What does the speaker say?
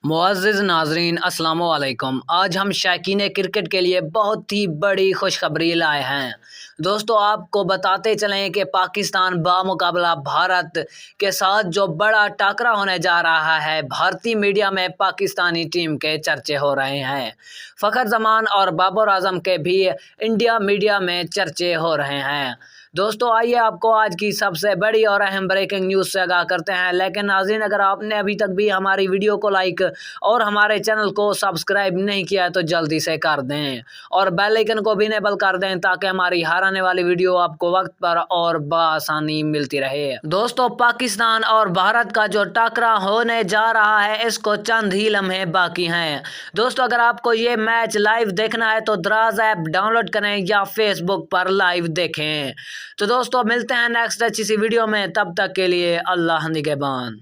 معزز ناظرین السلام علیکم۔ آج ہم شائقین کرکٹ کے لیے بہت ہی بڑی خوشخبری لائے ہیں۔ دوستو آپ کو بتاتے چلیں کہ پاکستان بامقابلہ بھارت کے ساتھ جو بڑا ٹاکرا ہونے جا رہا ہے، بھارتی میڈیا میں پاکستانی ٹیم کے چرچے ہو رہے ہیں۔ فخر زمان اور بابر اعظم کے بھی انڈیا میڈیا میں چرچے ہو رہے ہیں۔ دوستو آئیے آپ کو آج کی سب سے بڑی اور اہم بریکنگ نیوز سے آگاہ کرتے ہیں، لیکن ناظرین اگر آپ نے ابھی تک بھی ہماری ویڈیو کو لائک اور ہمارے چینل کو سبسکرائب نہیں کیا ہے تو جلدی سے کر دیں اور بیل آئیکن کو بھی انیبل کر دیں تاکہ ہماری ہر آنے والی ویڈیو آپ کو وقت پر اور بآسانی ملتی رہے۔ دوستو پاکستان اور بھارت کا جو ٹاکرا ہونے جا رہا ہے اس کو چند ہی لمحے باقی ہیں۔ دوستو اگر آپ کو یہ میچ لائیو دیکھنا ہے تو دراز ایپ ڈاؤن لوڈ کریں یا فیس بک پر لائیو دیکھیں۔ تو دوستو ملتے ہیں نیکسٹ اچھی سی ویڈیو میں، تب تک کے لیے اللہ نگہبان۔